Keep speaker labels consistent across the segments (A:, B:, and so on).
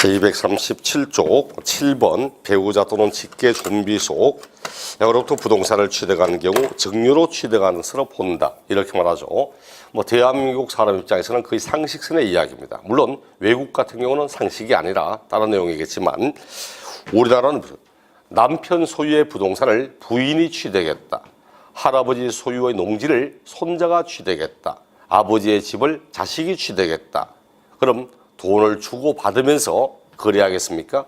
A: 제237쪽 7번 배우자 또는 직계 좀비속 여로부터 부동산을 취득하는 경우 증여로 취득하는 것으로 본다 이렇게 말하죠. 대한민국 사람 입장에서는 거의 상식선의 이야기입니다. 물론 외국 같은 경우는 상식이 아니라 다른 내용이겠지만 우리나라는 남편 소유의 부동산을 부인이 취득했다. 할아버지 소유의 농지를 손자가 취득했다. 아버지의 집을 자식이 취득했다. 그럼 돈을 주고 받으면서 거래하겠습니까?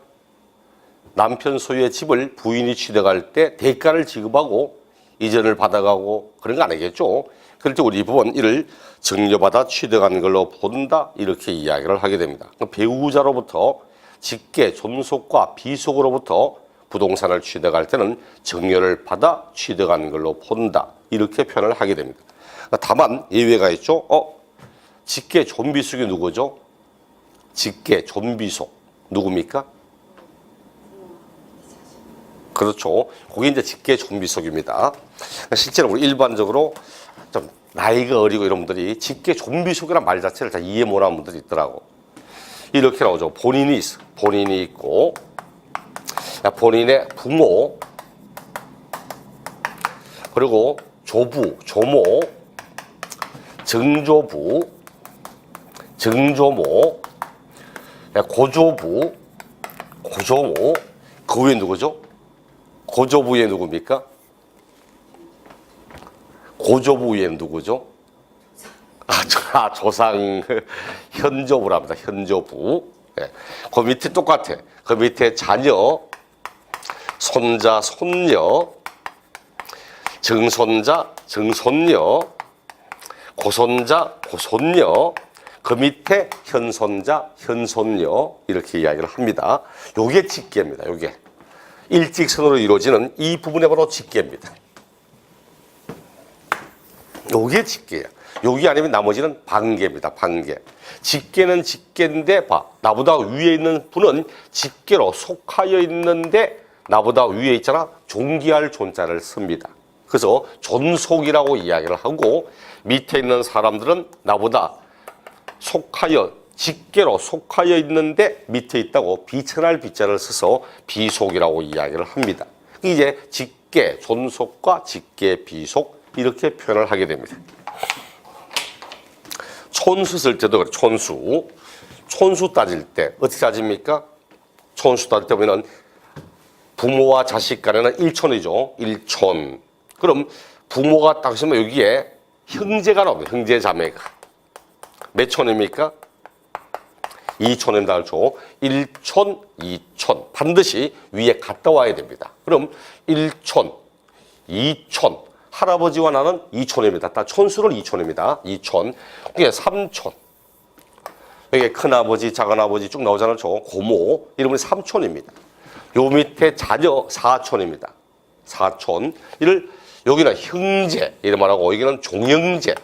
A: 남편 소유의 집을 부인이 취득할 때 대가를 지급하고 이전을 받아가고 그런 거 아니겠죠? 그럴 때 우리 법은 이를 증여받아 취득한 걸로 본다 이렇게 이야기를 하게 됩니다. 배우자로부터 직계, 존속과 비속으로부터 부동산을 취득할 때는 증여를 받아 취득한 걸로 본다 이렇게 표현을 하게 됩니다. 다만 예외가 있죠. 직계 존비속이 누구죠? 직계 존비속 누굽니까? 그렇죠. 그게 이제 직계 존비속입니다. 실제로 우리 일반적으로 좀 나이가 어리고 이런 분들이 직계 존비속이라는 말 자체를 잘 이해 못하는 분들이 있더라고. 이렇게 나오죠. 본인이 있고 본인의 부모 그리고 조부, 조모, 증조부, 증조모, 고조부, 고조모, 그 위에 누구죠? 고조부 위에 누굽니까? 고조부 위에 누구죠? 조상, 현조부랍니다. 현조부. 네. 그 밑에 똑같아. 그 밑에 자녀, 손자, 손녀, 증손자, 증손녀, 고손자, 고손녀, 그 밑에 현손자, 현손녀 이렇게 이야기를 합니다. 요게 직계입니다. 요게 일직선으로 이루어지는 이 부분이 바로 직계입니다. 요게 직계야. 여기 아니면 나머지는 반계입니다. 반계. 직계는 직계인데 나보다 위에 있는 분은 직계로 속하여 있는데 나보다 위에 있잖아. 존귀할 존자를 씁니다. 그래서 존속이라고 이야기를 하고 밑에 있는 사람들은 나보다 속하여 직계로 속하여 있는데 밑에 있다고 비천할 비자를 써서 비속이라고 이야기를 합니다. 이제 직계, 존속과 직계, 비속 이렇게 표현을 하게 됩니다. 촌수 쓸 때도 그래. 촌수 따질 때 어떻게 따집니까? 촌수 따질 때 보면 부모와 자식 간에는 1촌이죠. 1촌. 그럼 부모가 딱 있으면 여기에 형제가 나옵니다. 형제 자매가. 몇 촌입니까? 2촌입니다. 그렇죠? 1촌, 2촌. 반드시 위에 갔다 와야 됩니다. 그럼 1촌, 2촌. 할아버지와 나는 2촌입니다. 다 촌수는 2촌입니다. 2촌. 그게 3촌. 여기 큰아버지, 작은아버지 쭉 나오잖아요. 고모. 이름은 3촌입니다. 요 밑에 자녀 4촌입니다. 4촌. 이를 여기는 형제. 이름 말하고 여기는 종형제.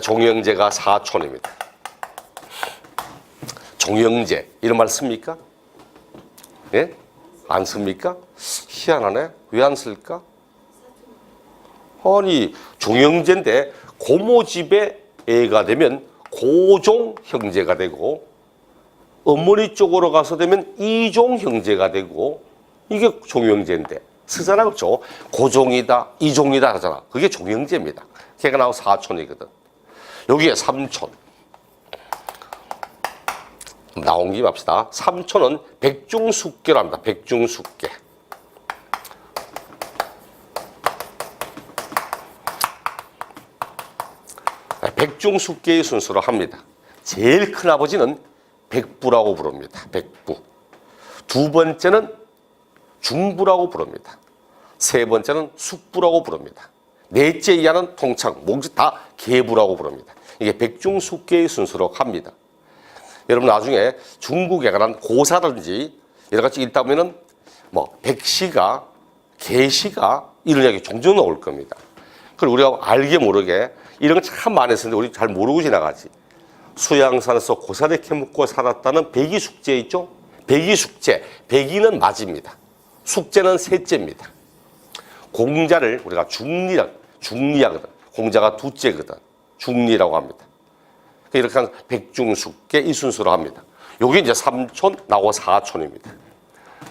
A: 종형제가 4촌입니다. 종형제 이런 말 씁니까? 예? 안 씁니까? 희한하네. 왜 안 쓸까? 아니 종형제인데 고모 집에 애가 되면 고종 형제가 되고 어머니 쪽으로 가서 되면 이종 형제가 되고 이게 종형제인데 쓰잖아. 그렇죠? 고종이다 이종이다 하잖아. 그게 종형제입니다. 걔가 나오고 4촌이거든. 여기에 3촌. 나온 김에 합시다. 3촌은 백중숙계로 합니다. 백중숙계. 백중숙계의 순서로 합니다. 제일 큰 아버지는 백부라고 부릅니다. 백부. 두 번째는 중부라고 부릅니다. 세 번째는 숙부라고 부릅니다. 넷째 이하는 통창, 몽지 다 계부라고 부릅니다. 이게 백중숙계의 순서로 합니다. 여러분 나중에 중국에 관한 고사든지 여러 가지 읽다 보면은 백시가, 계시가 이런 이야기 종종 나올 겁니다. 그리고 우리가 알게 모르게 이런 거 참 많이 쓰는데 우리 잘 모르고 지나가지. 수양산에서 고사리 캐먹고 살았다는 백이숙제 있죠? 백이숙제. 백이는 맞입니다. 숙제는 셋째입니다. 공자를 우리가 중리하거든. 공자가 둘째거든. 중리라고 합니다. 이렇게 한 백중숙계 이 순서로 합니다. 여기 이제 3촌 나오고 4촌입니다.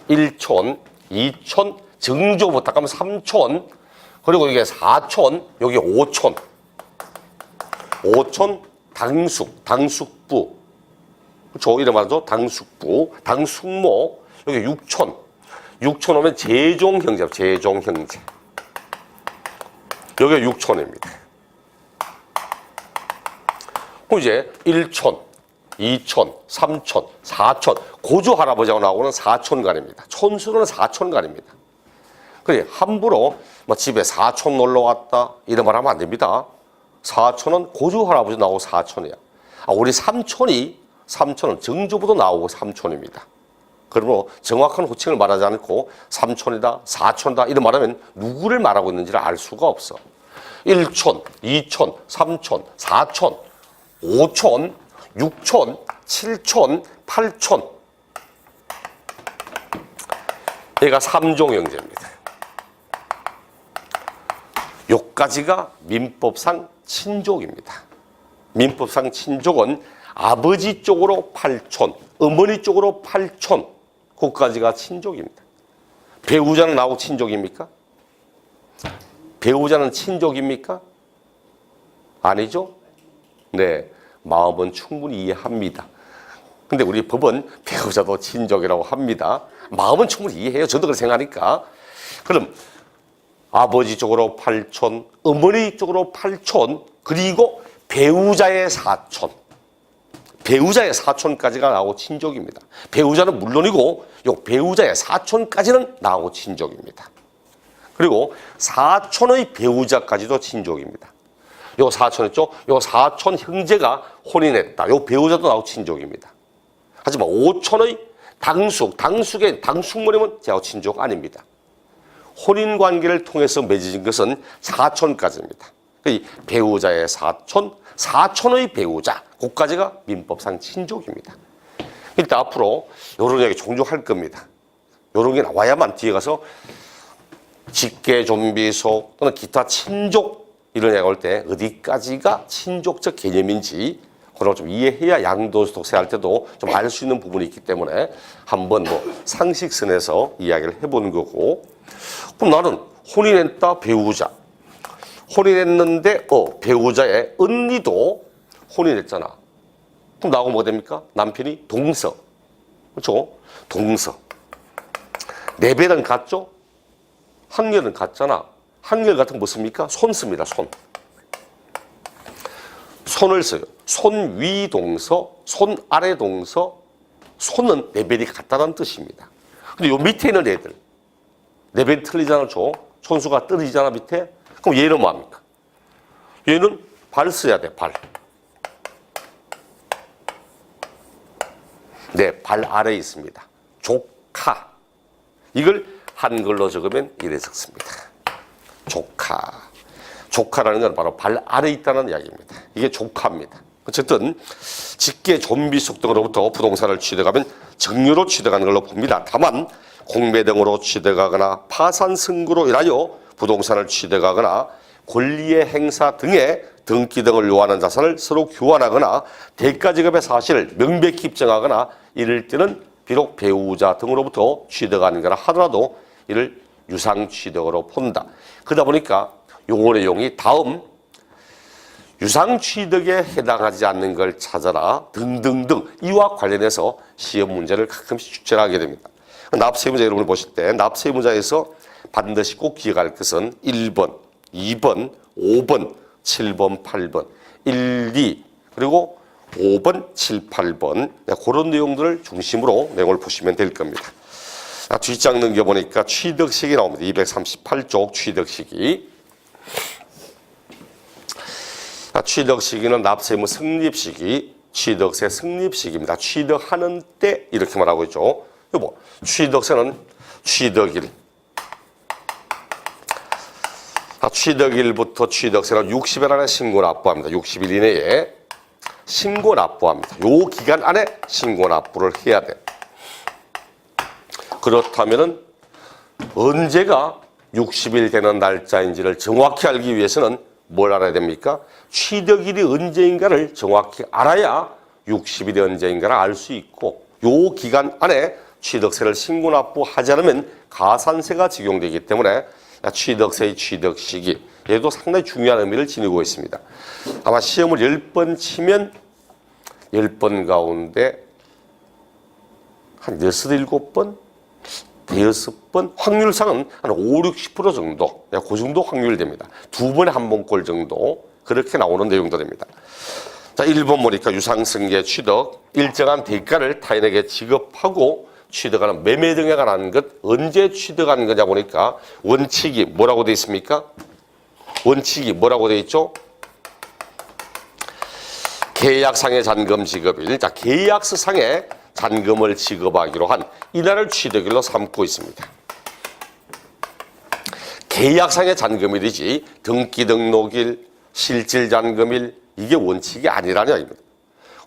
A: 1촌, 2촌, 정조부터 가면 3촌, 그리고 이게 4촌, 여기 5촌. 5촌 당숙, 당숙부. 그렇죠? 이래 말하죠. 당숙부, 당숙모. 여기 6촌. 6촌 오면 제종형제, 제종형제. 여기가 6촌입니다. 그럼 이제 1촌, 2촌, 3촌, 4촌. 고조 할아버지하고 나오는 4촌간입니다. 촌수로는 4촌간입니다. 그래, 함부로 뭐 집에 4촌 놀러 왔다 이런 말 하면 안 됩니다. 4촌은 고조 할아버지 나오고 4촌이야. 우리 3촌은 정조부도 나오고 3촌입니다. 그러므로 정확한 호칭을 말하지 않고 3촌이다, 4촌이다 이런 말하면 누구를 말하고 있는지를 알 수가 없어. 1촌, 2촌, 3촌, 4촌, 5촌, 6촌, 7촌, 8촌. 얘가 3종 형제입니다. 요까지가 민법상 친족입니다. 민법상 친족은 아버지 쪽으로 8촌, 어머니 쪽으로 8촌, 그까지가 친족입니다. 배우자는 나하고 친족입니까? 배우자는 친족입니까? 아니죠? 네, 마음은 충분히 이해합니다. 근데 우리 법은 배우자도 친족이라고 합니다. 마음은 충분히 이해해요. 저도 그렇게 생각하니까. 그럼 아버지 쪽으로 8촌, 어머니 쪽으로 8촌, 그리고 배우자의 4촌. 배우자의 4촌까지가 나하고 친족입니다. 배우자는 물론이고 요 배우자의 4촌까지는 나하고 친족입니다. 그리고 4촌의 배우자까지도 친족입니다. 요 4촌 있죠? 요 4촌 형제가 혼인했다. 요 배우자도 나하고 친족입니다. 하지만 5촌의 당숙의 당숙모님은 저하고 친족 아닙니다. 혼인 관계를 통해서 맺어진 것은 4촌까지입니다. 이 배우자의 4촌, 4촌의 배우자, 그까지가 민법상 친족입니다. 일단 앞으로 이런 이야기 종종 할 겁니다. 이런 게 나와야만 뒤에 가서 직계, 좀비속 또는 기타 친족 이런 이야기 올 때 어디까지가 친족적 개념인지 그걸 좀 이해해야 양도소득세 할 때도 좀 알 수 있는 부분이 있기 때문에 한번 뭐 상식선에서 이야기를 해보는 거고, 그럼 나는 혼인했다 배우자, 혼인했는데 배우자의 언니도 혼인했잖아. 그럼 나하고 뭐가 됩니까? 남편이 동서. 그렇죠? 동서. 레벨은 같죠? 학렬은 같잖아. 학렬 같은 거 뭐 씁니까? 손 씁니다. 손. 손을 써요. 손 위 동서, 손 아래 동서. 손은 레벨이 같다는 뜻입니다. 근데 요 밑에 있는 애들 레벨이 틀리잖아. 손수가 떨어지잖아 밑에. 그럼 얘는 뭐합니까? 얘는 발 써야 돼. 발. 네, 발 아래에 있습니다. 조카. 이걸 한글로 적으면 이래 적습니다. 조카. 조카라는 건 바로 발 아래에 있다는 이야기입니다. 이게 조카입니다. 어쨌든 직계, 좀비속 등으로부터 부동산을 취득하면 정유로 취득하는 걸로 봅니다. 다만 공매 등으로 취득하거나 파산 승구로 인하여 부동산을 취득하거나 권리의 행사 등의 등기 등을 요하는 자산을 서로 교환하거나 대가지급의 사실을 명백히 입증하거나 이럴 때는 비록 배우자 등으로부터 취득하는 거라 하더라도 이를 유상취득으로 본다. 그러다 보니까 용어 내용이 다음 유상취득에 해당하지 않는 걸 찾아라 등등등 이와 관련해서 시험 문제를 가끔씩 출제를 하게 됩니다. 납세문제 여러분이 보실 때 납세문제에서 반드시 꼭 기억할 것은 1번, 2번, 5번, 7번, 8번, 1, 2 그리고 5번, 7, 8번 그런 내용들을 중심으로 내용을 보시면 될 겁니다. 뒷장 넘겨보니까 취득식이 나옵니다. 238쪽 취득식이. 취득시기는 납세무 승립시기, 취득세 승립시기입니다. 취득하는 때 이렇게 말하고 있죠. 여보, 취득세는 취득일. 취득일부터 취득세는 60일 안에 신고 납부합니다. 60일 이내에 신고 납부합니다. 요 기간 안에 신고 납부를 해야 돼. 그렇다면은 언제가 60일 되는 날짜인지를 정확히 알기 위해서는 뭘 알아야 됩니까? 취득일이 언제인가를 정확히 알아야 60일이 언제인가를 알 수 있고 요 기간 안에 취득세를 신고 납부하지 않으면 가산세가 적용되기 때문에 취득세의 취득 시기 얘도 상당히 중요한 의미를 지니고 있습니다. 아마 시험을 10번 치면 10번 가운데 한 6, 7번, 6번 확률상은 한 5, 60% 정도 그 정도 확률 됩니다. 2번에 한 번꼴 정도 그렇게 나오는 내용들입니다. 자, 1번 보니까 유상승계 취득 일정한 대가를 타인에게 지급하고 취득하는 매매 등에 관한 것 언제 취득한 거냐 보니까 원칙이 뭐라고 되어 있습니까? 원칙이 뭐라고 되어 있죠? 계약상의 잔금 지급일. 자, 계약서상에 잔금을 지급하기로 한 이날을 취득일로 삼고 있습니다. 계약상의 잔금일이지 등기 등록일, 실질 잔금일 이게 원칙이 아니라는 얘기입니다.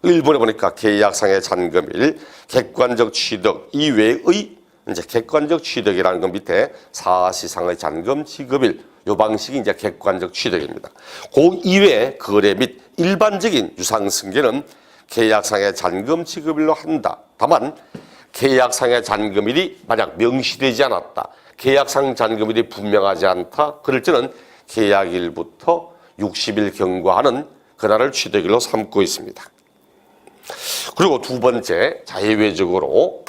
A: 일본에 보니까 계약상의 잔금일, 객관적 취득 이외의 이제 객관적 취득이라는 것 밑에 사실상의 잔금 지급일 요 방식이 이제 객관적 취득입니다. 그 이외에 거래 및 일반적인 유상승계는 계약상의 잔금 지급일로 한다. 다만 계약상의 잔금일이 만약 명시되지 않았다. 계약상 잔금일이 분명하지 않다. 그럴 때는 계약일부터 60일 경과하는 그날을 취득일로 삼고 있습니다. 그리고 두 번째, 자예외적으로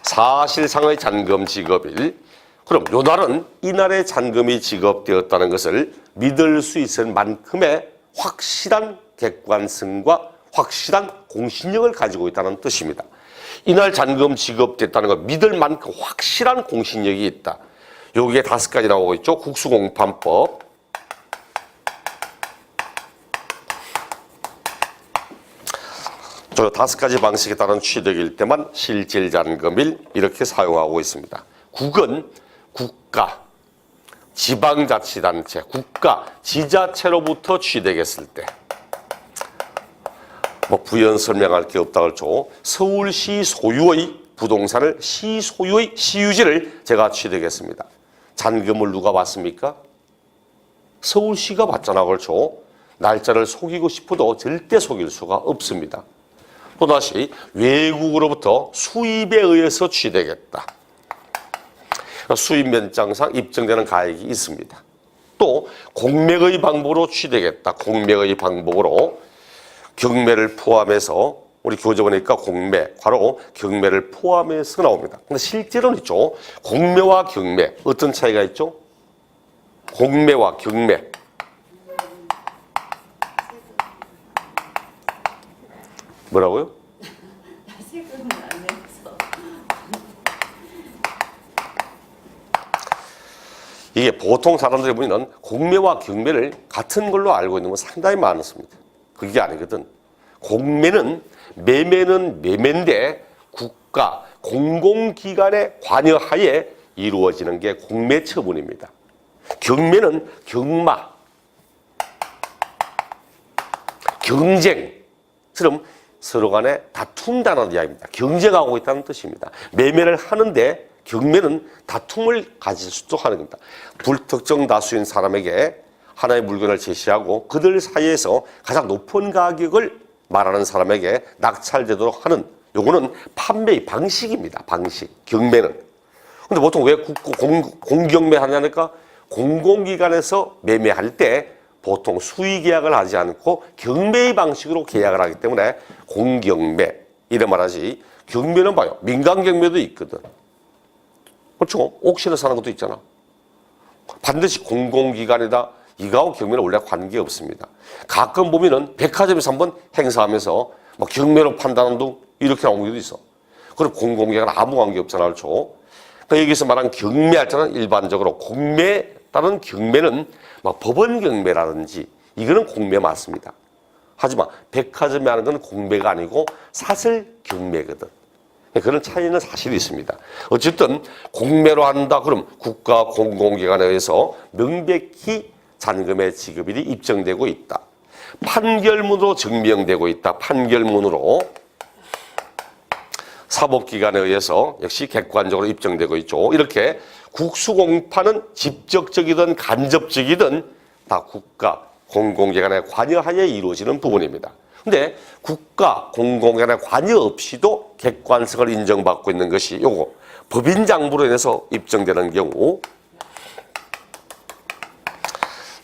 A: 사실상의 잔금 지급일. 그럼 요 날은 이날의 잔금이 지급되었다는 것을 믿을 수 있을 만큼의 확실한 객관성과 확실한 공신력을 가지고 있다는 뜻입니다. 이날 잔금 지급됐다는 걸 믿을 만큼 확실한 공신력이 있다. 여기에 5가지 나오고 있죠. 국수공판법. 저 5가지 방식에 따른 취득일 때만 실질잔금일 이렇게 사용하고 있습니다. 국은 국가, 지방자치단체, 국가, 지자체로부터 취득했을 때 뭐 부연 설명할 게 없다 그렇죠. 서울시 소유의 부동산을 시 소유의 시유지를 제가 취득했습니다. 잔금을 누가 받습니까? 서울시가 받잖아 그렇죠. 날짜를 속이고 싶어도 절대 속일 수가 없습니다. 또다시 외국으로부터 수입에 의해서 취득했다. 수입 면장상 입증되는 가액이 있습니다. 또 공매의 방법으로 취득했다. 공매의 방법으로 경매를 포함해서 우리 교재 보니까 공매, 바로 경매를 포함해서 나옵니다. 근데 실제로는 있죠. 공매와 경매 어떤 차이가 있죠? 공매와 경매. 뭐라고요? 이게 보통 사람들이 보면 공매와 경매를 같은 걸로 알고 있는 건 상당히 많습니다. 그게 아니거든. 공매는 매매는 매매인데 국가, 공공기관의 관여하에 이루어지는 게 공매 처분입니다. 경매는 경마, 경쟁처럼 서로 간에 다툰다는 이야기입니다. 경쟁하고 있다는 뜻입니다. 매매를 하는데 경매는 다툼을 가질 수도 하는 겁니다. 불특정 다수인 사람에게 하나의 물건을 제시하고 그들 사이에서 가장 높은 가격을 말하는 사람에게 낙찰되도록 하는 요거는 판매의 방식입니다. 방식. 경매는. 근데 보통 왜 공경매 하냐니까 공공기관에서 매매할 때 보통 수의 계약을 하지 않고 경매의 방식으로 계약을 하기 때문에 공경매 이래 말하지. 경매는 봐요. 민간 경매도 있거든. 그렇죠. 옥션에 사는 것도 있잖아. 반드시 공공기관이다. 이거하고 경매는 원래 관계없습니다. 가끔 보면은 백화점에서 한번 행사하면서 막 경매로 판단하는 등 이렇게 나오는 경우도 있어. 그리고 공공기관은 아무 관계없잖아. 그렇죠. 그러니까 여기서 말한 경매할 때는 일반적으로 공매에 따른 경매는 막 법원 경매라든지 이거는 공매 맞습니다. 하지만 백화점에 하는 건 공매가 아니고 사설 경매거든. 그런 차이는 사실이 있습니다. 어쨌든 공매로 한다 그럼 국가 공공기관에 의해서 명백히 잔금의 지급일이 입증되고 있다. 판결문으로 증명되고 있다. 판결문으로 사법기관에 의해서 역시 객관적으로 입증되고 있죠. 이렇게 국수공파는 직접적이든 간접적이든 다 국가, 공공기관의 관여하에 이루어지는 부분입니다. 근데 국가, 공공기관의 관여 없이도 객관성을 인정받고 있는 것이 요거 법인장부로 인해서 입증되는 경우,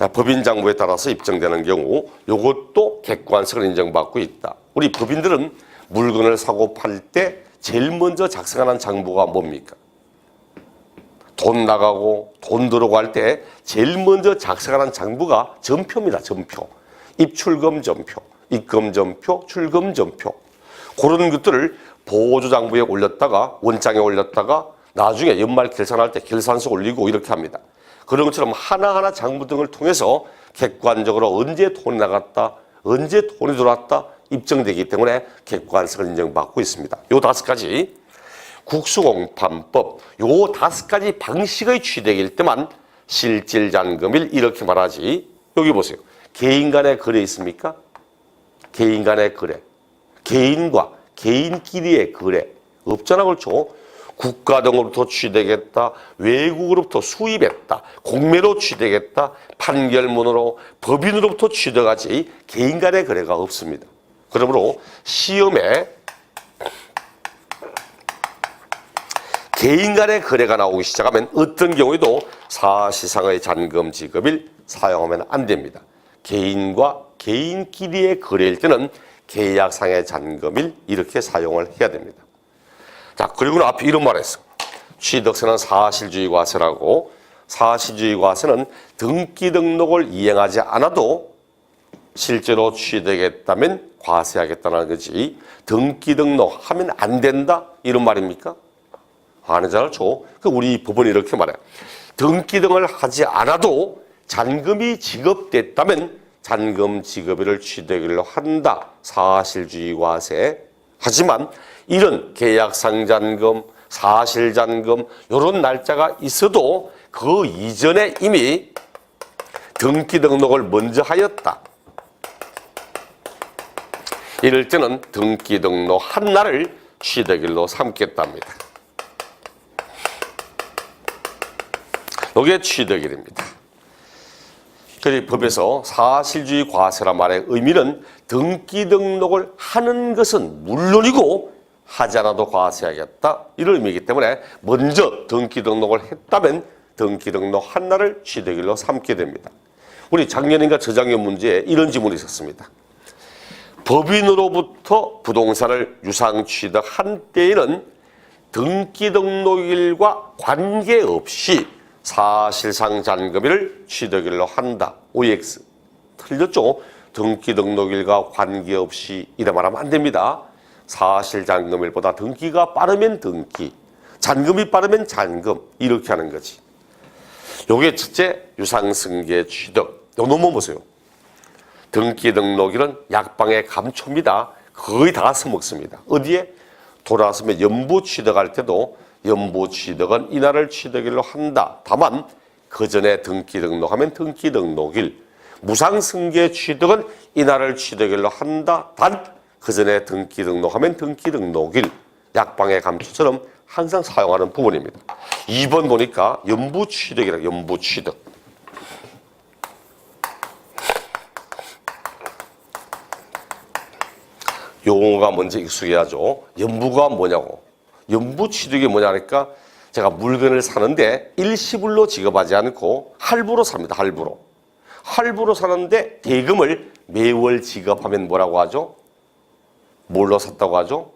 A: 법인장부에 따라서 입증되는 경우 요것도 객관성을 인정받고 있다. 우리 법인들은 물건을 사고 팔 때 제일 먼저 작성하는 장부가 뭡니까? 돈 나가고 돈 들어오고 할 때 제일 먼저 작성하는 장부가 전표입니다. 전표. 입출금 전표, 입금 전표, 출금 전표. 그런 것들을 보조장부에 올렸다가 원장에 올렸다가 나중에 연말 결산할 때 결산서 올리고 이렇게 합니다. 그런 것처럼 하나하나 장부 등을 통해서 객관적으로 언제 돈이 나갔다, 언제 돈이 들어왔다 입증되기 때문에 객관성을 인정받고 있습니다. 요 5가지 국수공판법, 요 5가지 방식의 취득일 때만 실질잔금일 이렇게 말하지. 여기 보세요. 개인 간의 거래 있습니까? 개인 간의 거래. 개인과 개인끼리의 거래. 없잖아, 그렇죠? 국가 등으로부터 취득했다, 외국으로부터 수입했다, 공매로 취득했다, 판결문으로, 법인으로부터 취득하지 개인 간의 거래가 없습니다. 그러므로 시험에 개인 간의 거래가 나오기 시작하면 어떤 경우에도 사실상의 잔금 지급일 사용하면 안 됩니다. 개인과 개인끼리의 거래일 때는 계약상의 잔금일 이렇게 사용을 해야 됩니다. 자, 그리고 앞에 이런 말 했어. 취득세는 사실주의 과세라고. 사실주의 과세는 등기 등록을 이행하지 않아도 실제로 취득했다면 과세하겠다는 거지. 등기 등록하면 안 된다 이런 말입니까? 아니잖아요. 우리 법원이 이렇게 말해. 등기 등을 하지 않아도 잔금이 지급됐다면 잔금 지급일을 취득일로 한다. 사실주의 과세. 하지만 이런 계약상잔금, 사실잔금 이런 날짜가 있어도 그 이전에 이미 등기 등록을 먼저 하였다. 이럴 때는 등기 등록 한 날을 취득일로 삼겠답니다. 이게 취득일입니다. 그리고 법에서 사실주의 과세란 말의 의미는 등기 등록을 하는 것은 물론이고 하지 않아도 과세하겠다 이런 의미이기 때문에 먼저 등기 등록을 했다면 등기 등록 한 날을 취득일로 삼게 됩니다. 우리 작년인가 저작년 문제에 이런 지문이 있었습니다. 법인으로부터 부동산을 유상 취득한 때에는 등기 등록일과 관계없이 사실상 잔금일을 취득일로 한다. OX. 틀렸죠? 등기 등록일과 관계없이 이래 말하면 안 됩니다. 사실 잔금일보다 등기가 빠르면 등기, 잔금이 빠르면 잔금 이렇게 하는 거지. 요게 첫째 유상승계 취득. 요 놈은 보세요. 등기 등록일은 약방의 감초입니다. 거의 다 써먹습니다. 어디에? 돌아서면 연부 취득할 때도 연부 취득은 이날을 취득일로 한다. 다만 그 전에 등기 등록하면 등기 등록일, 무상승계 취득은 이날을 취득일로 한다. 단 그 전에 등기 등록하면 등기 등록일, 약방의 감초처럼 항상 사용하는 부분입니다. 2번 보니까 연부 취득이라 연부 취득. 용어가 먼저 익숙해야죠. 연부가 뭐냐고. 연부 취득이 뭐냐니까 제가 물건을 사는데 일시불로 지급하지 않고 할부로 삽니다. 할부로. 할부로 사는데 대금을 매월 지급하면 뭐라고 하죠? 뭘로 샀다고 하죠?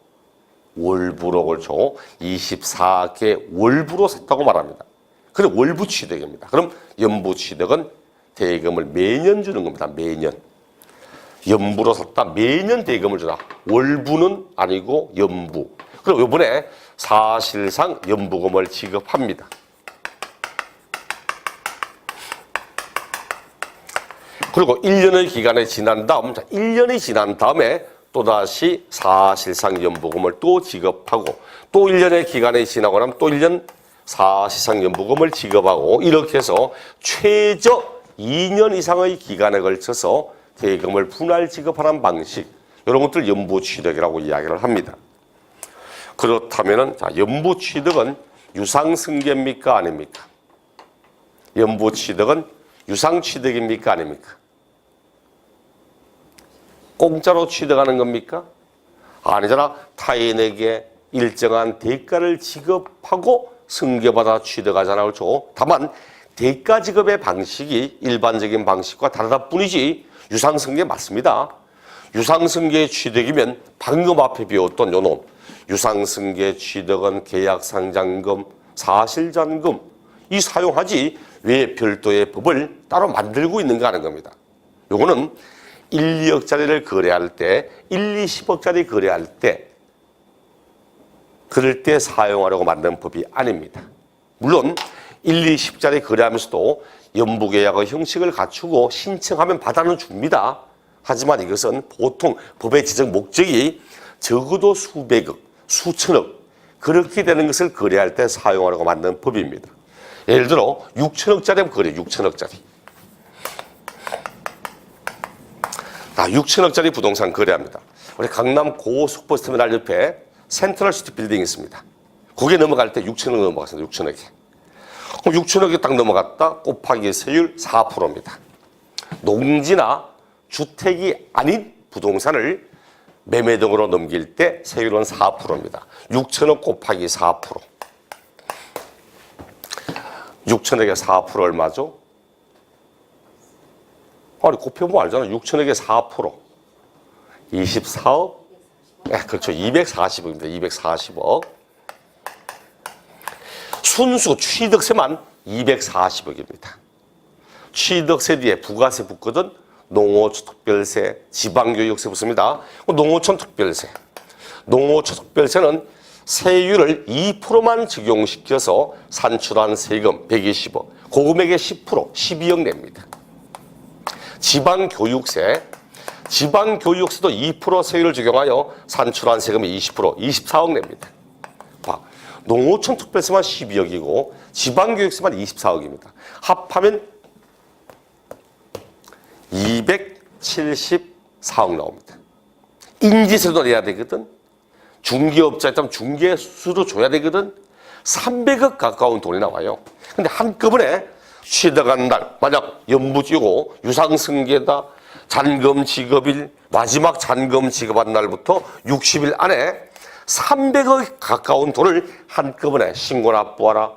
A: 월부로. 그렇죠. 24개 월부로 샀다고 말합니다. 그래 월부 취득입니다. 그럼 연부 취득은 대금을 매년 주는 겁니다. 매년. 연부로 샀다 매년 대금을 주라. 월부는 아니고 연부. 그리고 이번에 사실상 연부금을 지급합니다. 그리고 1년의 기간이 지난 다음, 1년이 지난 다음에 또다시 사실상 연부금을 또 지급하고 또 1년의 기간이 지나고 나면 또 1년 사실상 연부금을 지급하고 이렇게 해서 최저 2년 이상의 기간에 걸쳐서 대금을 분할 지급하는 방식, 이런 것들 연부 취득이라고 이야기를 합니다. 그렇다면은 자, 연부 취득은 유상승계입니까 아닙니까? 연부 취득은 유상 취득입니까? 아닙니까? 공짜로 취득하는 겁니까? 아니잖아. 타인에게 일정한 대가를 지급하고 승계받아 취득하잖아. 그렇죠? 다만 대가 지급의 방식이 일반적인 방식과 다르다 뿐이지 유상승계 맞습니다. 유상승계 취득이면 방금 앞에 배웠던 요놈 유상승계 취득은 계약상장금, 사실잔금 이 사용하지 왜 별도의 법을 따로 만들고 있는가 하는 겁니다. 요거는 1, 2억짜리를 거래할 때 1, 2, 10억짜리 거래할 때 그럴 때 사용하려고 만든 법이 아닙니다. 물론 1, 2, 10짜리 거래하면서도 연부계약의 형식을 갖추고 신청하면 받아는 줍니다. 하지만 이것은 보통 법의 지정 목적이 적어도 수백억, 수천억 그렇게 되는 것을 거래할 때 사용하려고 만든 법입니다. 예를 들어 6천억짜리 거래, 6천억짜리. 6천억짜리 부동산 거래합니다. 우리 강남 고속버스터미널 옆에 센트럴시티 빌딩이 있습니다. 거기에 넘어갈 때 6천억 넘어갔습니다. 6천억에. 그럼 6천억이 딱 넘어갔다 곱하기 세율 4%입니다. 농지나 주택이 아닌 부동산을 매매 등으로 넘길 때 세율은 4%입니다. 6천억 곱하기 4%. 6천억에 4% 얼마죠? 아니 곱해보면 알잖아. 6천억에 4%. 24억? 네, 그렇죠. 240억입니다. 240억. 순수 취득세만 240억입니다. 취득세 뒤에 부가세 붙거든 농어촌 특별세, 지방교육세 붙습니다. 농어촌 특별세. 농어촌 특별세는 세율을 2%만 적용시켜서 산출한 세금 120억, 고금액의 10%, 12억 냅니다. 지방교육세, 지방교육세도 2% 세율을 적용하여 산출한 세금이 20%, 24억 냅니다. 봐, 농어촌 특별세만 12억이고 지방교육세만 24억입니다. 합하면 274억 나옵니다. 인지세도 내야 되거든. 중개업자 있다면 중개수도 줘야 되거든. 300억 가까운 돈이 나와요. 근데 한꺼번에 취득한 날, 만약 연부지고 유상승계다, 잔금 지급일, 마지막 잔금 지급한 날부터 60일 안에 300억 가까운 돈을 한꺼번에 신고 납부하라.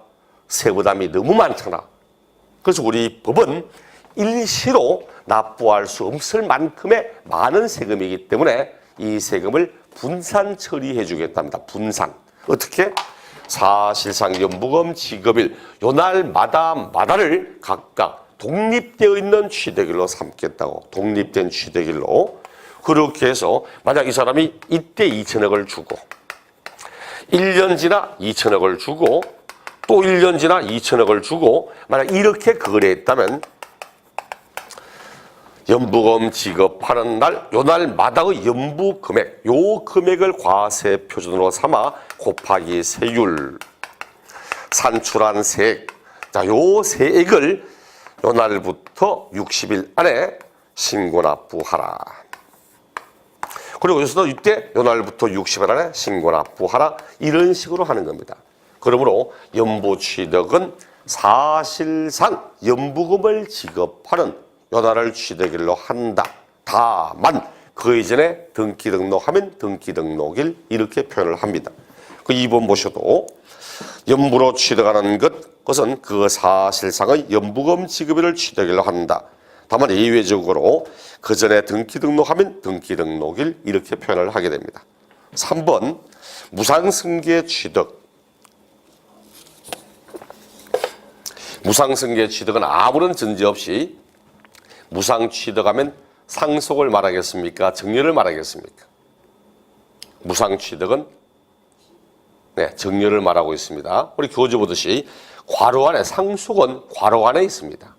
A: 세부담이 너무 많잖아. 그래서 우리 법은 일시로 납부할 수 없을 만큼의 많은 세금이기 때문에 이 세금을 분산 처리해 주겠답니다. 분산. 어떻게? 사실상 연부금 지급일 요 날마다를 각각 독립되어 있는 취득일로 삼겠다고. 독립된 취득일로. 그렇게 해서 만약 이 사람이 이때 2천억을 주고 1년 지나 2천억을 주고 또 1년 지나 2천억을 주고 만약 이렇게 거래했다면 연부금 지급하는 날, 요 날마다의 연부 금액, 요 금액을 과세 표준으로 삼아 곱하기 세율, 산출한 세액. 자, 요 세액을 요 날부터 60일 안에 신고 납부하라. 그리고 여기서도 이때 요 날부터 60일 안에 신고 납부하라. 이런 식으로 하는 겁니다. 그러므로 연부 취득은 사실상 연부금을 지급하는 요 날을 취득일로 한다. 다만 그 이전에 등기 등록하면 등기 등록일 이렇게 표현을 합니다. 그 2번 보셔도 연부로 취득하는 것은 그 사실상의 연부금 지급일을 취득일로 한다. 다만 예외적으로 그 전에 등기 등록하면 등기 등록일 이렇게 표현을 하게 됩니다. 3번 무상승계 취득. 무상승계 취득은 아무런 전제 없이 무상 취득하면 상속을 말하겠습니까? 정려를 말하겠습니까? 무상 취득은 정려를 말하고 있습니다. 우리 교재 보듯이 괄호 안에 상속은 괄호 안에 있습니다.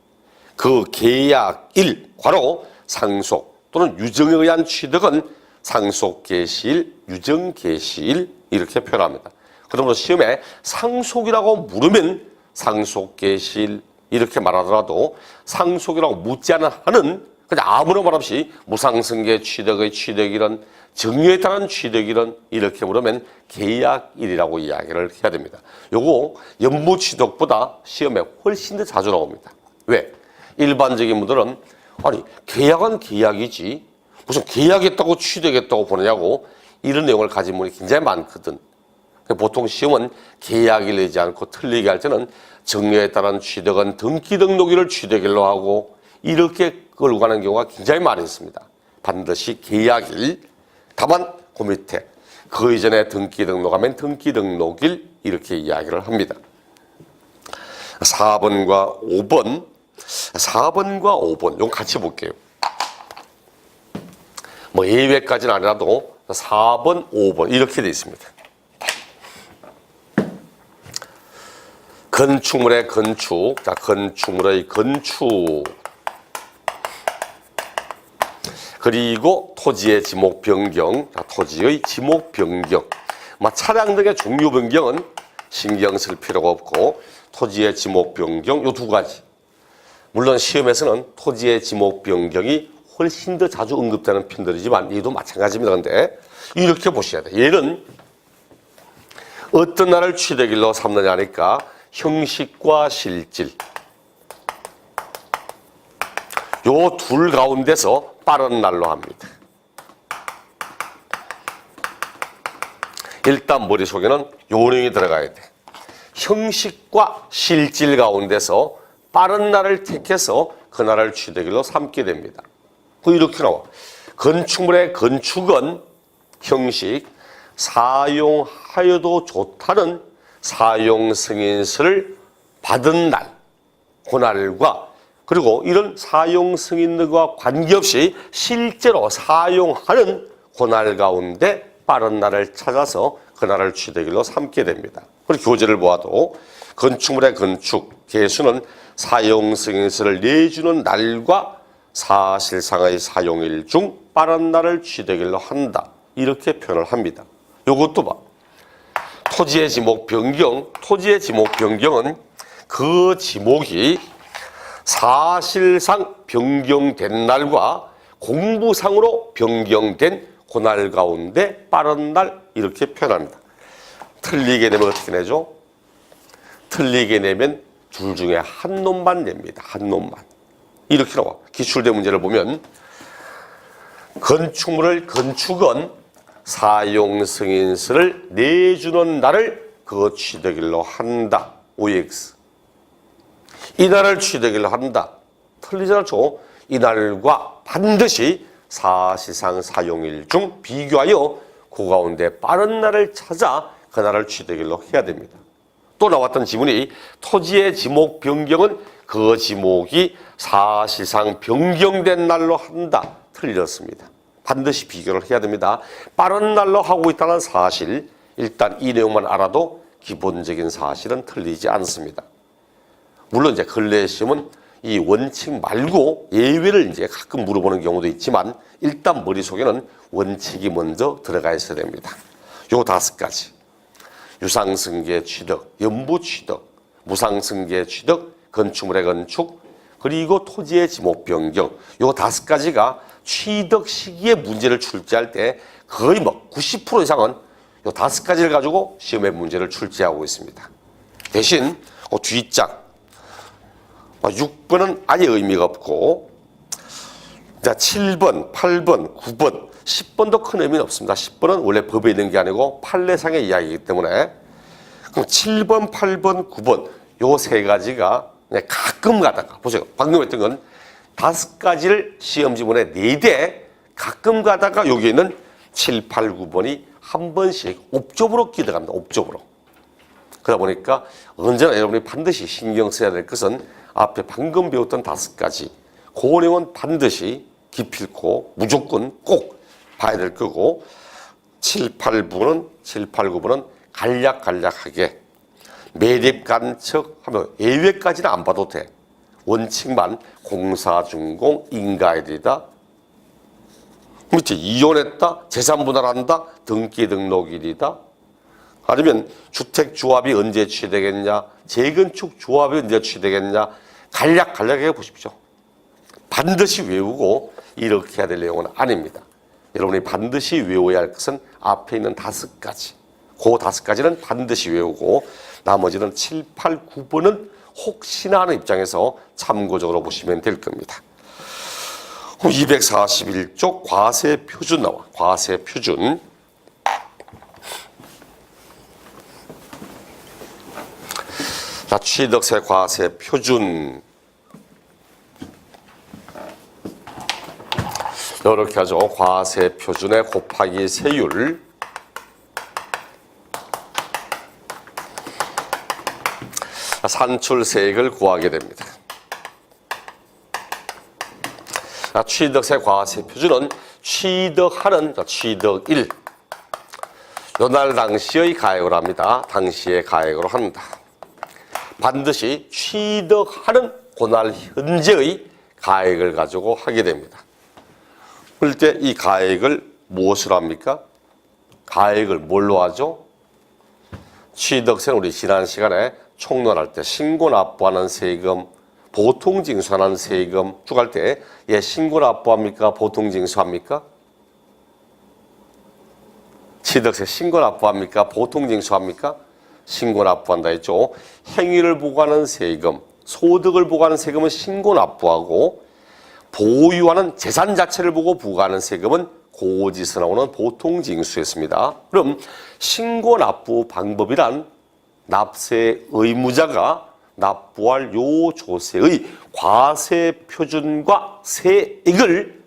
A: 그 계약일 괄호 상속 또는 유정에 의한 취득은 상속 개시일, 유정 개시일 이렇게 표현합니다. 그러므로 시험에 상속이라고 물으면 상속 개시일 이렇게 말하더라도 상속이라고 묻지 않은 한은 그냥 아무런 말 없이 무상승계 취득의 취득일은 정유에 따른 취득일은 이렇게 물으면 계약일이라고 이야기를 해야 됩니다. 요거 연부 취득보다 시험에 훨씬 더 자주 나옵니다. 왜? 일반적인 분들은 아니 계약은 계약이지 무슨 계약했다고 취득했다고 보느냐고 이런 내용을 가진 분이 굉장히 많거든. 보통 시험은 계약일 내지 않고 틀리게 할 때는 정유에 따른 취득은 등기 등록일을 취득일로 하고 이렇게 끌고 가는 경우가 굉장히 많이 있습니다. 반드시 계약일, 다만 그 밑에 그 이전에 등기 등록하면 등기 등록일 이렇게 이야기를 합니다. 4번과 5번, 4번과 5번 이거 같이 볼게요. 뭐 예외까지는 아니라도 4번, 5번 이렇게 되어 있습니다. 건축물의 건축, 자 건축물의 건축, 그리고 토지의 지목 변경, 자 토지의 지목 변경. 차량 등의 종류 변경은 신경 쓸 필요가 없고 토지의 지목 변경 요 두 가지. 물론 시험에서는 토지의 지목 변경이 훨씬 더 자주 언급되는 편들이지만 얘도 마찬가지입니다. 근데 이렇게 보셔야 돼. 얘는 어떤 날을 취득일로 삼느냐 하니까 형식과 실질 요 둘 가운데서 빠른 날로 합니다. 일단 머릿속에는 요 내용이 들어가야 돼. 형식과 실질 가운데서 빠른 날을 택해서 그 날을 취득일로 삼게 됩니다. 이렇게 나와. 건축물의 건축은 형식, 사용하여도 좋다는 사용 승인서를 받은 날, 그날과 그리고 이런 사용 승인과 관계없이 실제로 사용하는 그날 가운데 빠른 날을 찾아서 그날을 취득일로 삼게 됩니다. 그리고 교재를 보아도 건축물의 건축, 개수는 사용 승인서를 내주는 날과 사실상의 사용일 중 빠른 날을 취득일로 한다. 이렇게 표현을 합니다. 요것도 봐. 토지의 지목 변경, 토지의 지목 변경은 그 지목이 사실상 변경된 날과 공부상으로 변경된 그날 가운데 빠른 날 이렇게 표현합니다. 틀리게 내면 어떻게 내죠? 틀리게 내면 둘 중에 한 놈만 냅니다. 한 놈만. 이렇게 나와. 기출대 문제를 보면 건축물을 건축은 사용 승인서를 내주는 날을 그 취득일로 한다. OX. 이 날을 취득일로 한다. 틀리지 않죠? 이 날과 반드시 사실상 사용일 중 비교하여 그 가운데 빠른 날을 찾아 그 날을 취득일로 해야 됩니다. 또 나왔던 지문이 토지의 지목 변경은 그 지목이 사실상 변경된 날로 한다. 틀렸습니다. 반드시 비교를 해야 됩니다. 빠른 날로 하고 있다는 사실, 일단 이 내용만 알아도 기본적인 사실은 틀리지 않습니다. 물론 이제 근래 시험은 이 원칙 말고 예외를 이제 가끔 물어보는 경우도 있지만 일단 머릿속에는 원칙이 먼저 들어가 있어야 됩니다. 요 5가지. 유상승계 취득, 연부 취득, 무상승계 취득, 건축물의 건축, 그리고 토지의 지목 변경. 요 5가지가 취득 시기에 문제를 출제할 때 거의 90% 이상은 요 5가지를 가지고 시험에 문제를 출제하고 있습니다. 대신 그 뒷장 6번은 아예 의미가 없고, 자 7번, 8번, 9번, 10번도 큰 의미는 없습니다. 10번은 원래 법에 있는 게 아니고 판례상의 이야기이기 때문에 그럼 7번, 8번, 9번 요 3가지가 가끔 가다가 보세요. 방금 했던 건 5가지를 시험 지문에 4대 가끔 가다가 여기 있는 7, 8, 9번이 한 번씩 옵접으로 기대갑니다. 옵접으로. 그러다 보니까 언제나 여러분이 반드시 신경 써야 될 것은 앞에 방금 배웠던 5가지 그 내용은 반드시 기필코 무조건 꼭 봐야 될 거고 7, 8, 9번은 간략하게 매립 간척하면 예외까지는 안 봐도 돼. 원칙만 공사준공 인가일이다. 밑에 이혼했다, 재산 분할한다, 등기 등록일이다. 아니면 주택조합이 언제 취득되겠냐, 재건축 조합이 언제 취득되겠냐. 간략하게 보십시오. 반드시 외우고 이렇게 해야 될 내용은 아닙니다. 여러분이 반드시 외워야 할 것은 앞에 있는 5가지. 그 5가지는 반드시 외우고 나머지는 7, 8, 9번은 혹시나 하는 입장에서 참고적으로 보시면 될 겁니다. 241쪽 과세 표준 나와. 과세 표준. 자, 취득세 과세 표준. 이렇게 하죠. 과세 표준에 곱하기 세율. 산출세액을 구하게 됩니다. 취득세 과세 표준은 취득하는 취득일. 요날 당시의 가액으로 합니다. 당시의 가액으로 한다. 반드시 취득하는 그날 현재의 가액을 가지고 하게 됩니다. 그럴 때 이 가액을 무엇으로 합니까? 가액을 뭘로 하죠? 취득세는 우리 지난 시간에 총론할 때 신고 납부하는 세금, 보통 징수하는 세금 쭉 할 때 신고 납부합니까? 보통 징수합니까? 취득세 신고 납부합니까? 보통 징수합니까? 신고 납부한다 했죠. 행위를 보고하는 세금, 소득을 보고하는 세금은 신고 납부하고 보유하는 재산 자체를 보고 부과하는 세금은 고지서 나오는 보통 징수였습니다. 그럼 신고 납부 방법이란 납세 의무자가 납부할 요조세의 과세 표준과 세액을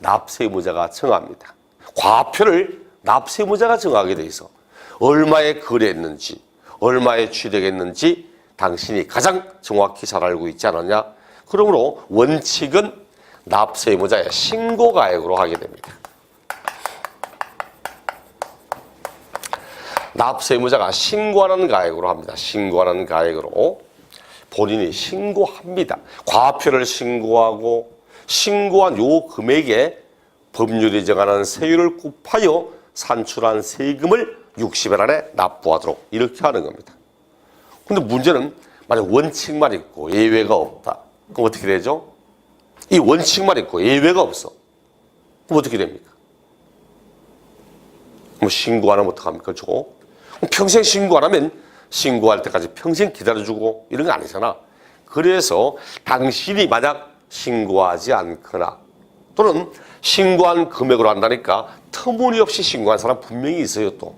A: 납세 의무자가 정합니다. 과표를 납세 의무자가 정하게 돼 있어. 얼마에 거래했는지, 얼마에 취득했는지 당신이 가장 정확히 잘 알고 있지 않았냐? 그러므로 원칙은 납세 의무자의 신고가액으로 하게 됩니다. 납세 의무자가 신고하는 가액으로 합니다. 신고하는 가액으로 본인이 신고합니다. 과표를 신고하고 신고한 요 금액에 법률이 정하는 세율을 곱하여 산출한 세금을 60일 안에 납부하도록 이렇게 하는 겁니다. 근데 문제는 만약 원칙만 있고 예외가 없다. 그럼 어떻게 되죠? 이 원칙만 있고 예외가 없어. 그럼 어떻게 됩니까? 뭐 신고 안 하면 어떡합니까? 저거? 평생 신고 안 하면 신고할 때까지 평생 기다려주고 이런 거 아니잖아. 그래서 당신이 만약 신고하지 않거나 또는 신고한 금액으로 한다니까 터무니없이 신고한 사람 분명히 있어요. 또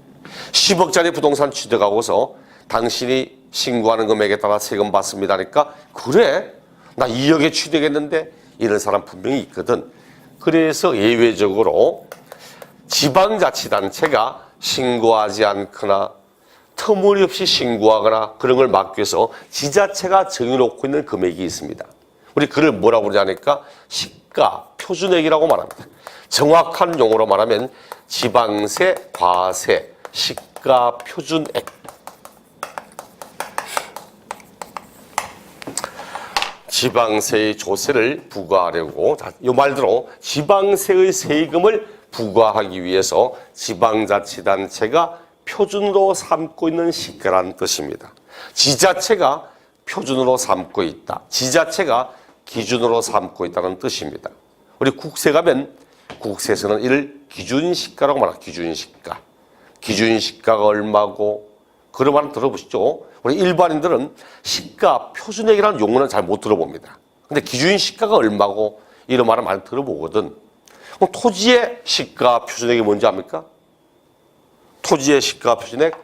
A: 10억짜리 부동산 취득하고서 당신이 신고하는 금액에 따라 세금 받습니다 하니까 그래? 나 2억에 취득했는데 이런 사람 분명히 있거든. 그래서 예외적으로 지방자치단체가 신고하지 않거나 터무니없이 신고하거나 그런 걸 막기 위해서 지자체가 정해놓고 있는 금액이 있습니다. 우리 그걸 뭐라고 그러냐니까 시가 표준액이라고 말합니다. 정확한 용어로 말하면 지방세, 과세, 시가 표준액. 지방세의 조세를 부과하려고 이 말대로 지방세의 세금을 부과하기 위해서 지방자치단체가 표준으로 삼고 있는 시가라는 뜻입니다. 지자체가 표준으로 삼고 있다. 지자체가 기준으로 삼고 있다는 뜻입니다. 우리 국세 가면 국세에서는 이를 기준시가라고 말합니다. 기준시가. 기준시가가 얼마고 그런 말 들어보시죠. 우리 일반인들은 시가 표준액이라는 용어는 잘 못 들어봅니다. 근데 기준시가가 얼마고 이런 말을 많이 들어보거든. 그럼 토지의 시가 표준액이 뭔지 압니까? 토지의 시가 표준액?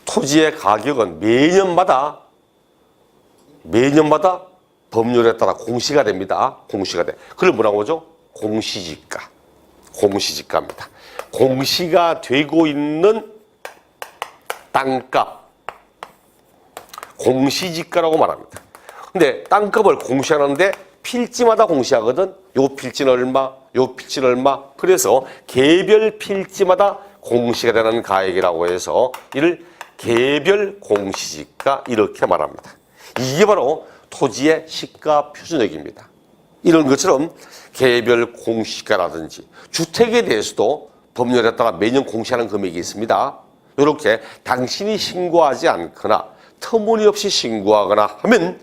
A: 토지의 가격은 매년마다 법률에 따라 공시가 됩니다. 공시가 돼. 그걸 뭐라고 하죠? 공시지가. 공시지가입니다. 공시가 되고 있는 땅값. 공시지가라고 말합니다. 근데 땅값을 공시하는데 필지마다 공시하거든. 요 필지는 얼마, 요 필지는 얼마. 그래서 개별 필지마다 공시가 되는 가액이라고 해서 이를 개별 공시지가 이렇게 말합니다. 이게 바로 토지의 시가 표준액입니다. 이런 것처럼 개별 공시가라든지 주택에 대해서도 법률에 따라 매년 공시하는 금액이 있습니다. 이렇게 당신이 신고하지 않거나 터무니없이 신고하거나 하면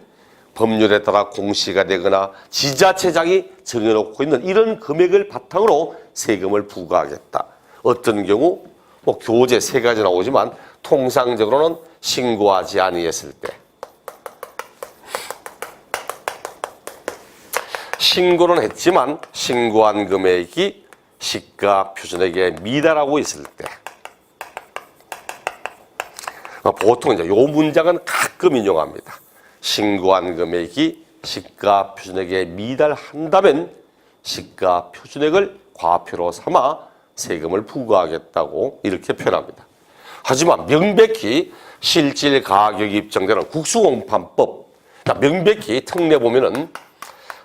A: 법률에 따라 공시가 되거나 지자체장이 정해놓고 있는 이런 금액을 바탕으로 세금을 부과하겠다. 어떤 경우 뭐 교재 세 가지 나오지만 통상적으로는 신고하지 아니했을 때, 신고는 했지만 신고한 금액이 시가 표준액에 미달하고 있을 때, 보통 이제 요 문장은 가끔 인용합니다. 신고한 금액이 시가 표준액에 미달한다면 시가 표준액을 과표로 삼아 세금을 부과하겠다고 이렇게 표현합니다. 하지만 명백히 실질 가격이 입증되는 국수공판법, 명백히 특례 보면은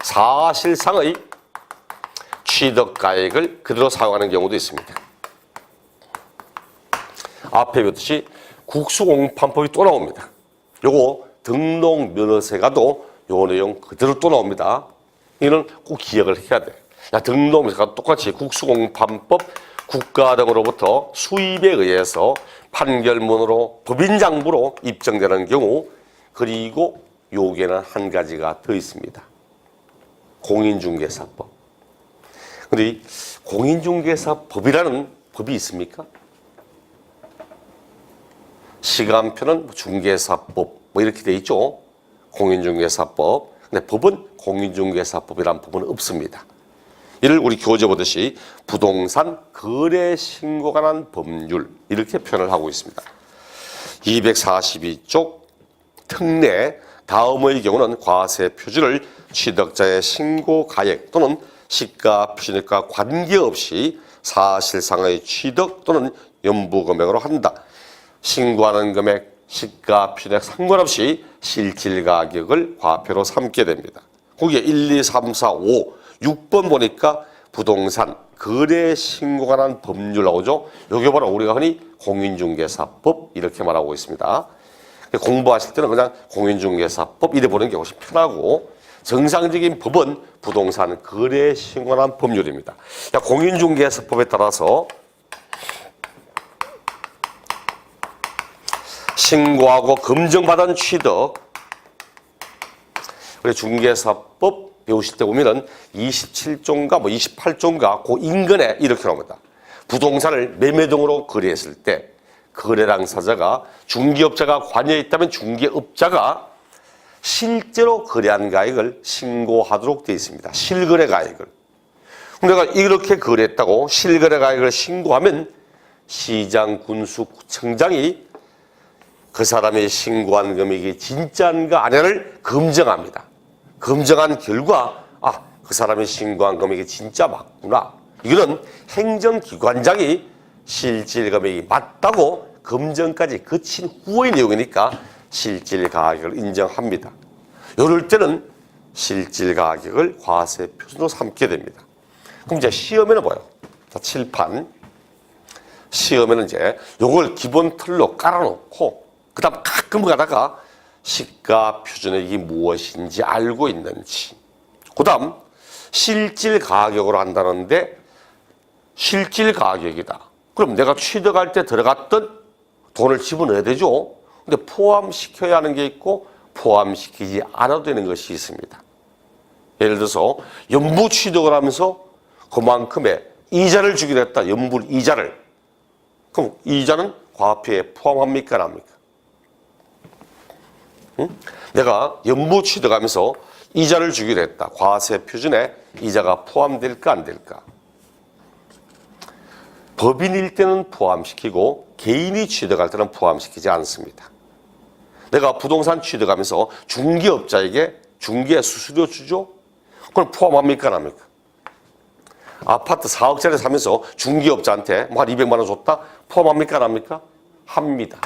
A: 사실상의 취득가액을 그대로 사용하는 경우도 있습니다. 앞에 뵙듯이 국수공판법이 또 나옵니다. 요거 등록면허세가도 요 내용 그대로 또 나옵니다. 이는 꼭 기억을 해야 돼. 등록면허세가 똑같이 국수공판법 국가 등으로부터 수입에 의해서 판결문으로 법인장부로 입증되는 경우, 그리고 요게는 한 가지가 더 있습니다. 공인중개사법. 근데 이 공인중개사법이라는 법이 있습니까? 시간표는 중개사법 뭐 이렇게 돼 있죠. 공인중개사법. 근데 법은 공인중개사법이라는 법은 없습니다. 이를 우리 교재 보듯이 부동산 거래 신고가 관한 법률 이렇게 표현을 하고 있습니다. 242쪽 특례 다음의 경우는 과세 표준을 취득자의 신고 가액 또는 시가 표준액과 관계없이 사실상의 취득 또는 연부 금액으로 한다. 신고하는 금액, 시가 표준액 상관없이 실질 가격을 과표로 삼게 됩니다. 거기에 1, 2, 3, 4, 5, 6번 보니까 부동산 거래 신고가 관한 법률 나오죠. 여기 바로 우리가 흔히 공인중개사법 이렇게 말하고 있습니다. 공부하실 때는 그냥 공인중개사법 이래 보는 게 훨씬 편하고, 정상적인 법은 부동산 거래 신고가 관한 법률입니다. 공인중개사법에 따라서 신고하고 검증받은 취득, 그래 중개사법 배우실 때 보면은 27조인가 뭐 28조인가 그 인근에 이렇게 나옵니다. 부동산을 매매 등으로 거래했을 때 거래 당사자가 중개업자가 관여해 있다면 중개업자가 실제로 거래한 가액을 신고하도록 되어 있습니다. 실거래 가액을. 내가 이렇게 거래했다고 실거래 가액을 신고하면 시장, 군수, 구청장이 그 사람이 신고한 금액이 진짜인가 아니냐를 검증합니다. 검증한 결과 그 사람이 신고한 금액이 진짜 맞구나. 이거는 행정기관장이 실질 금액이 맞다고 검증까지 거친 후의 내용이니까 실질 가격을 인정합니다. 이럴 때는 실질 가격을 과세 표준으로 삼게 됩니다. 그럼 이제 시험에는 뭐예요? 자, 칠판. 시험에는 이제 요걸 기본 틀로 깔아놓고 그다음 가끔 가다가 시가 표준액이 무엇인지 알고 있는지, 그다음 실질 가격으로 한다는데 실질 가격이다. 그럼 내가 취득할 때 들어갔던 돈을 집어넣어야 되죠. 근데 포함시켜야 하는 게 있고 포함시키지 않아도 되는 것이 있습니다. 예를 들어서 연부 취득을 하면서 그만큼의 이자를 주기로 했다. 연부 이자를. 그럼 이자는 과표에 포함합니까? 안 합니까? 응? 내가 연부 취득하면서 이자를 주기로 했다. 과세 표준에 이자가 포함될까 안 될까? 법인일 때는 포함시키고 개인이 취득할 때는 포함시키지 않습니다. 내가 부동산 취득하면서 중개업자에게 중개 수수료 주죠? 그럼 포함합니까 안 합니까? 아파트 4억짜리 사면서 중개업자한테 뭐 한 200만 원 줬다? 포함합니까 안 합니까? 합니다.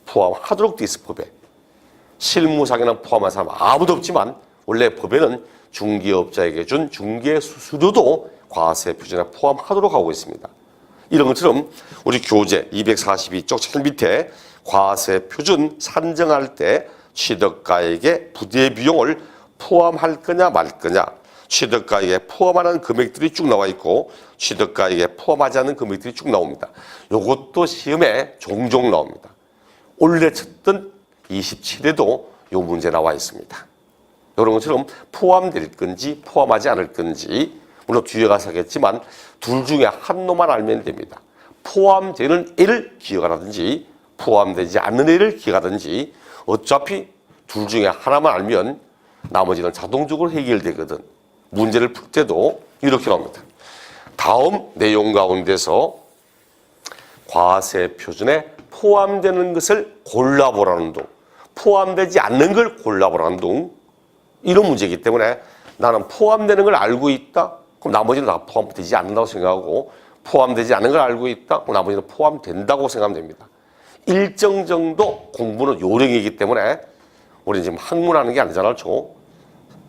A: 포함하도록 돼 있어 법에. 실무상에는 포함한 사람 아무도 없지만 원래 법에는 중개업자에게 준 중개 수수료도 과세 표준에 포함하도록 하고 있습니다. 이런 것처럼 우리 교재 242쪽 책 밑에 과세 표준 산정할 때 취득가액의 부대 비용을 포함할 거냐 말 거냐, 취득가액에 포함하는 금액들이 쭉 나와 있고 취득가액에 포함하지 않는 금액들이 쭉 나옵니다. 이것도 시험에 종종 나옵니다. 올해 쳤던 27회도 이 문제 나와 있습니다. 이런 것처럼 포함될 건지 포함하지 않을 건지 물론 뒤에 가서 하겠지만 둘 중에 한 놈만 알면 됩니다. 포함되는 애를 기억하라든지 포함되지 않는 애를 기억하든지 어차피 둘 중에 하나만 알면 나머지는 자동적으로 해결되거든. 문제를 풀 때도 이렇게 나옵니다. 다음 내용 가운데서 과세 표준에 포함되는 것을 골라보라는 둥, 포함되지 않는 걸 골라보라는 둥, 이런 문제이기 때문에 나는 포함되는 걸 알고 있다. 그럼 나머지는 다 포함되지 않는다고 생각하고 포함되지 않는 걸 알고 있다. 그럼 나머지는 포함된다고 생각하면 됩니다. 일정 정도 공부는 요령이기 때문에 우리는 지금 학문하는 게 아니잖아요.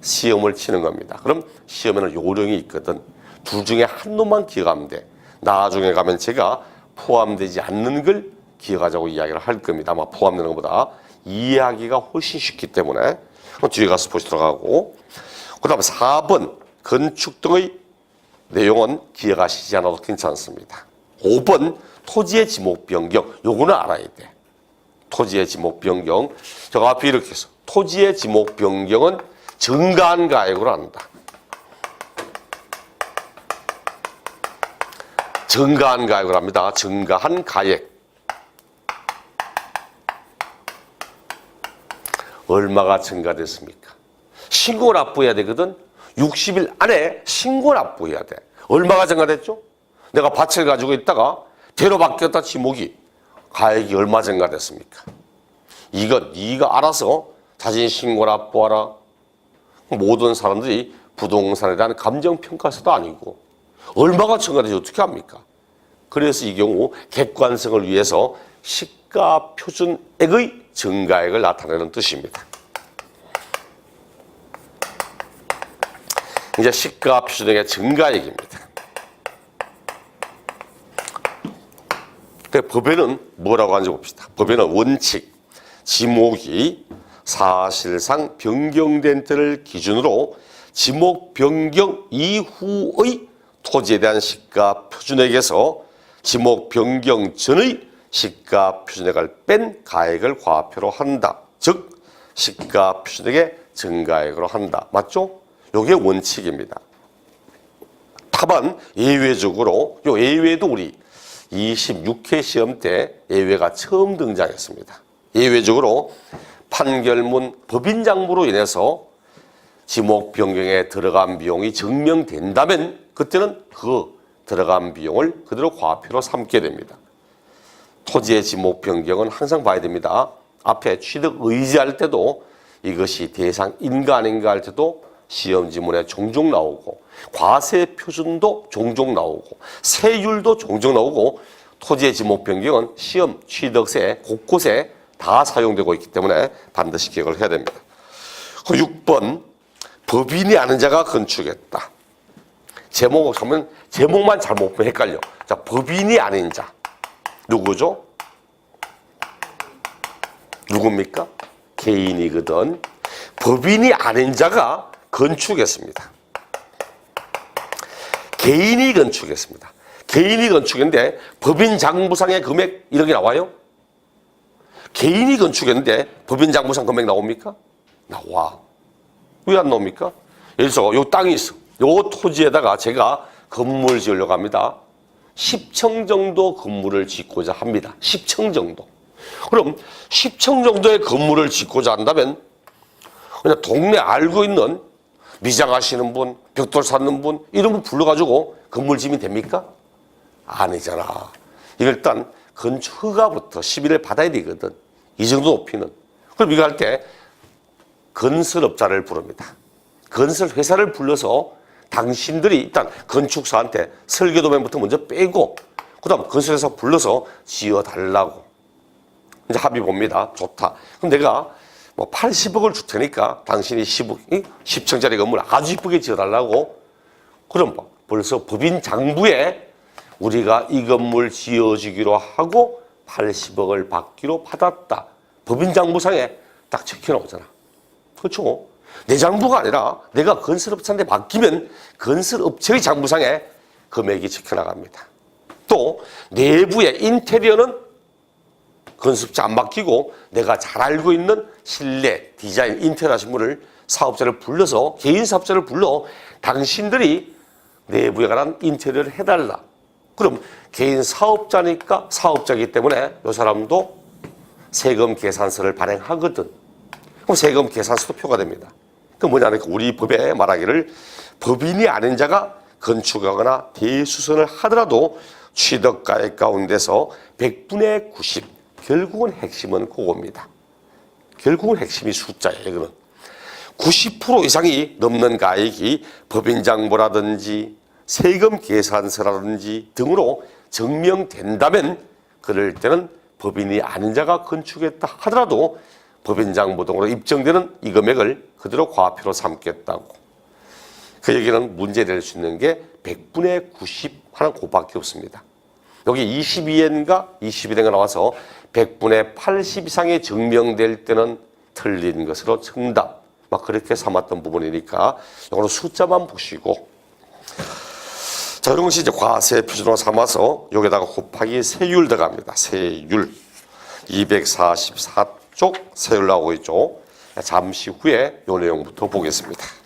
A: 시험을 치는 겁니다. 그럼 시험에는 요령이 있거든. 둘 중에 한 놈만 기억하면 돼. 나중에 가면 제가 포함되지 않는 걸 기억하자고 이야기를 할 겁니다. 아마 포함되는 것보다 이해하기가 훨씬 쉽기 때문에 뒤에 가서 보시도록 하고, 그 다음에 4번 건축 등의 내용은 기억하시지 않아도 괜찮습니다. 5번 토지의 지목 변경, 요거는 알아야 돼. 토지의 지목 변경, 제가 앞에 이렇게 해서 토지의 지목 변경은 증가한 가액으로 한다. 증가한 가액으로 합니다. 증가한 가액. 얼마가 증가됐습니까? 신고를 납부해야 되거든. 60일 안에 신고를 납부해야 돼. 얼마가 증가됐죠? 내가 밭을 가지고 있다가 대로 바뀌었다 지목이. 가액이 얼마 증가됐습니까? 이건 네가 알아서 자진 신고 납부하라. 모든 사람들이 부동산에 대한 감정평가서도 아니고 얼마가 증가되지 어떻게 합니까? 그래서 이 경우 객관성을 위해서 시가 표준액의 증가액을 나타내는 뜻입니다. 이제 시가 표준액의 증가액입니다. 법에는 뭐라고 하는지 봅시다. 법에는 원칙, 지목이 사실상 변경된 때를 기준으로 지목 변경 이후의 토지에 대한 시가 표준액에서 지목 변경 전의 시가 표준액을 뺀 가액을 과표로 한다. 즉 시가 표준액의 증가액으로 한다. 맞죠? 이게 원칙입니다. 다만 예외적으로 요 예외도 우리 26회 시험 때 예외가 처음 등장했습니다. 예외적으로 판결문 법인장부로 인해서 지목 변경에 들어간 비용이 증명된다면 그때는 그 들어간 비용을 그대로 과표로 삼게 됩니다. 토지의 지목 변경은 항상 봐야 됩니다. 앞에 취득 의지할 때도 이것이 대상인가 아닌가 할 때도 시험 지문에 종종 나오고 과세 표준도 종종 나오고 세율도 종종 나오고 토지의 지목 변경은 시험 취득세 곳곳에 다 사용되고 있기 때문에 반드시 기억을 해야 됩니다. 6번 법인이 아닌 자가 건축했다. 제목을 보면 제목만 잘못 보면 헷갈려. 자, 법인이 아닌 자 누구죠? 누굽니까? 개인이거든. 법인이 아닌 자가 건축했습니다. 개인이 건축했습니다. 개인이 건축했는데 법인 장부상의 금액 이런 게 나와요? 개인이 건축했는데 법인 장부상 금액 나옵니까? 나와. 왜 안 나옵니까? 예를 들어서 요 땅이 있어. 요 토지에다가 제가 건물 지으려고 합니다. 10층 정도 건물을 짓고자 합니다. 10층 정도. 그럼 10층 정도의 건물을 짓고자 한다면 그냥 동네 알고 있는 미장하시는 분, 벽돌 쌓는 분 이런 분 불러가지고 건물 지으면 됩니까? 아니잖아. 이걸 일단 건축 허가부터 시비를 받아야 되거든. 이 정도 높이는. 그럼 이거 할 때 건설업자를 부릅니다. 건설회사를 불러서 당신들이 일단 건축사한테 설계도면부터 먼저 빼고 그 다음 건설회사 불러서 지어달라고 이제 합의 봅니다. 좋다. 그럼 내가 뭐 80억을 줄 테니까 당신이 10층짜리 건물 아주 이쁘게 지어달라고. 그럼 벌써 법인 장부에 우리가 이 건물 지어주기로 하고 80억을 받기로 받았다. 법인 장부상에 딱 적혀 나오잖아. 그렇죠? 내 장부가 아니라 내가 건설업체한테 맡기면 건설업체의 장부상에 금액이 적혀 나갑니다. 또 내부의 인테리어는 건설업체 안 맡기고 내가 잘 알고 있는 실내 디자인 인테리어 하신 분을 사업자를 불러서 개인 사업자를 불러 당신들이 내부에 관한 인테리어를 해달라. 그럼 개인 사업자니까 사업자이기 때문에 이 사람도 세금 계산서를 발행하거든. 그럼 세금 계산서도 표가됩니다. 그 뭐냐니까 우리 법에 말하기를 법인이 아닌 자가 건축하거나 대수선을 하더라도 취득가액 가운데서 100분의 90, 결국은 핵심은 그겁니다. 결국은 핵심이 숫자예요. 이거는 90% 이상이 넘는 가액이 법인장부라든지 세금 계산서라든지 등으로 증명된다면 그럴 때는 법인이 아닌 자가 건축했다 하더라도 법인장부 등으로 입증되는 이 금액을 그대로 과표로 삼겠다고. 그 얘기는 문제될 수 있는 게 100분의 90 하는 그밖에 없습니다. 여기 22엔가 21엔가 나와서 100분의 80 이상이 증명될 때는 틀린 것으로 정답. 막 그렇게 삼았던 부분이니까 이거는 숫자만 보시고, 자, 이런 것이 이제 과세 표준으로 삼아서 여기다가 곱하기 세율 들어갑니다. 세율 244쪽 세율 나오고 있죠. 잠시 후에 이 내용부터 보겠습니다.